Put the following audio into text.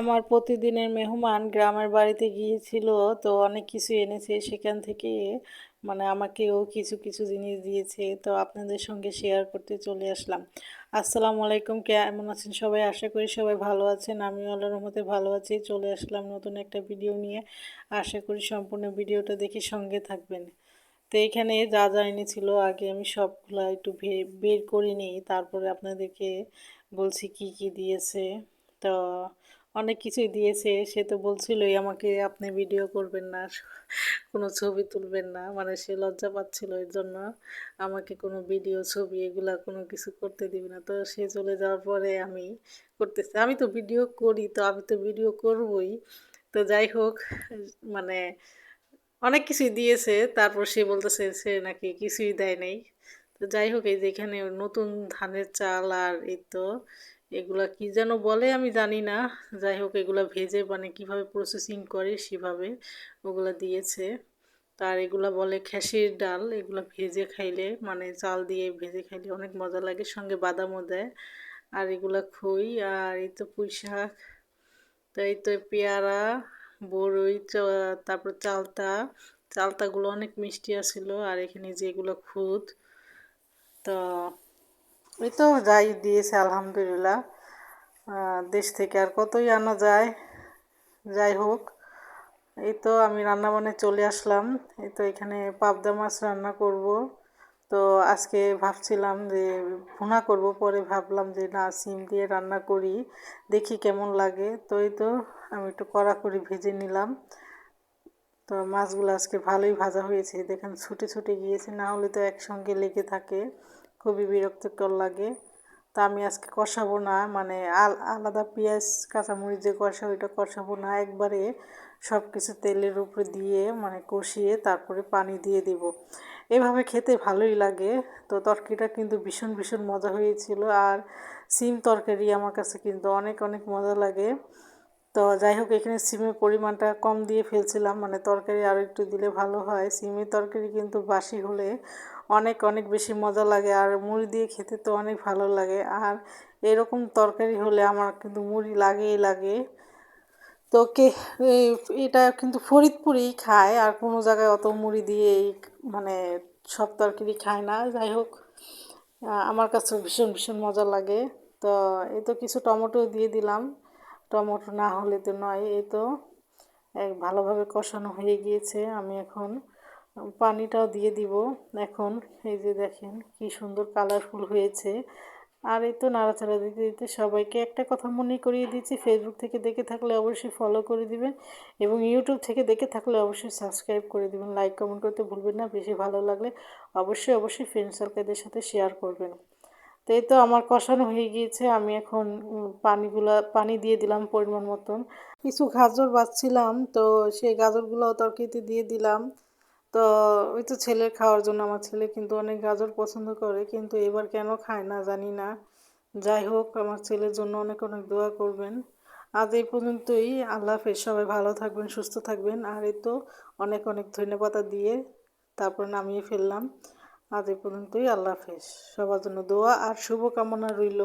আমার প্রতিদিনের মেহমান গ্রামের বাড়িতে গিয়েছিল, তো অনেক কিছু এনেছে সেখান থেকে। আমাকেও কিছু কিছু জিনিস দিয়েছে, তো আপনাদের সঙ্গে শেয়ার করতে চলে আসলাম। আসসালামু আলাইকুম, কেমন আছেন সবাই? আশা করি সবাই ভালো আছেন। আমিও আল্লাহর রহমতে ভালো আছি। চলে আসলাম নতুন একটা ভিডিও নিয়ে। আশা করি সম্পূর্ণ ভিডিওটা দেখে সঙ্গে থাকবেন। তো এখানে যা যা এনেছিল আগে আমি সবগুলা একটু বের করে নিই, তারপরে আপনাদেরকে বলছি কি কি দিয়েছে। তো অনেক কিছুই দিয়েছে। সে তো বলছিলই আমাকে, আপনি ভিডিও করবেন না, কোনো ছবি তুলবেন না, সে লজ্জা পাচ্ছিল, এর জন্য আমাকে কোনো ভিডিও ছবি এগুলা কোনো কিছু করতে দিবে না। তো সে চলে যাওয়ার পরে আমি করতেছি। আমি তো ভিডিও করি, তো আমি তো ভিডিও করবই। তো যাই হোক, মানে অনেক কিছুই দিয়েছে। তারপর সে বলতেছে সে নাকি কিছুই দেয় নাই। তো যাই হোক, এই যে এখানে নতুন ধানের চাল, আর এই তো এগুলা কি যেন বলে আমি জানি না। যাই হোক, এগুলা ভেজে কিভাবে প্রসেসিং করে সেভাবে ওগুলা দিয়েছে। তার এগুলা বলে খেসির ডাল। এগুলা ভেজে খাইলে, চাল দিয়ে ভেজে খাইলে অনেক মজা লাগে, সঙ্গে বাদামও দেয়। আর এগুলা খই, আর এই তো পুঁই শাক, তো এই তো পেয়ারা, বড়ই, তারপর চালতা। চালতাগুলো অনেক মিষ্টি আছিল। আর এখানে যেগুলো খুদ, তো ওই তো যাই দিয়েছে আলহামদুলিল্লাহ। দেশ থেকে আর কতই আনা যায়। যাই হোক, এই তো আমি রান্না বান্নায় চলে আসলাম। এই তো এখানে পাবদা মাছ রান্না করব। তো আজকে ভাবছিলাম যে ভুনা করব, পরে ভাবলাম যে না, সিম দিয়ে রান্না করি, দেখি কেমন লাগে। তো এই তো আমি একটু কড়া করে ভেজে নিলাম। তো মাছগুলো আজকে ভালোই ভাজা হয়েছে, দেখেন ছুটে ছুটে গিয়েছে, না হলে তো একসঙ্গে লেগে থাকে, খুবই বিরক্তিকর লাগে। তা আমি আজকে কষাবো না, আলাদা পেঁয়াজ কাঁচামরিচ যে কষা, ওইটা কষাবো না, একবারে সব কিছু তেলের উপরে দিয়ে কষিয়ে তারপরে পানি দিয়ে দিব। এভাবে খেতে ভালোই লাগে। তো তরকারিটা কিন্তু ভীষণ ভীষণ মজা হয়েছিল। আর সিম তরকারি আমার কাছে কিন্তু অনেক অনেক মজা লাগে। তো যাই হোক, এখানে সিমের পরিমাণটা কম দিয়ে ফেলছিলাম, তরকারি আরও একটু দিলে ভালো হয়। সিমের তরকারি কিন্তু বাসি হলে অনেক অনেক বেশি মজা লাগে, আর মুড়ি দিয়ে খেতে তো অনেক ভালো লাগে। আর এরকম তরকারি হলে আমার কিন্তু মুড়ি লাগেই লাগে। তো এটা কিন্তু ফরিদপুরেই খায়, আর কোনো জায়গায় অত মুড়ি দিয়ে মানে সব তরকারি খায় না। যাই হোক, আমার কাছে ভীষণ ভীষণ মজা লাগে। তো এই তো কিছু টমেটো দিয়ে দিলাম, টমেটো না হলে তো নয়। এই তো ভালোভাবে কষানো হয়ে গিয়েছে। আমি এখন পানিটাও দিয়ে দিব। এখন এই যে দেখেন কি সুন্দর কালারফুল হয়েছে। আর এই তো নাড়াচাড়া দিতে দিতে সবাইকে একটা কথা মনে করিয়ে দিচ্ছি, ফেসবুক থেকে দেখে থাকলে অবশ্যই ফলো করে দিবেন, এবং ইউটিউব থেকে দেখে থাকলে অবশ্যই সাবস্ক্রাইব করে দিবেন। লাইক কমেন্ট করতে ভুলবেন না। বেশি ভালো লাগলে অবশ্যই অবশ্যই ফ্রেন্ড সার্কেলদের সাথে শেয়ার করবেন। তো এই তো আমার কষানো হয়ে গিয়েছে। আমি এখন পানি দিয়ে দিলাম পরিমাণ মতন। কিছু গাজর বাছছিলাম, তো সেই গাজরগুলো তরকারিতে দিয়ে দিলাম। তো ওই তো ছেলের খাওয়ার জন্য, আমার ছেলে কিন্তু অনেক গাজর পছন্দ করে, কিন্তু এবার কেন খায় না জানি না। যাই হোক, আমার ছেলের জন্য অনেক অনেক দোয়া করবেন। আজ এই পর্যন্তই। আল্লাহ হাফেজ। সবাই ভালো থাকবেন, সুস্থ থাকবেন। আর এই তো অনেক অনেক ধন্যবাদ দিয়ে তারপর নামিয়ে ফেললাম। আজ এই পর্যন্তই। আল্লাহ হাফেজ। সবার জন্য দোয়া আর শুভকামনা রইল।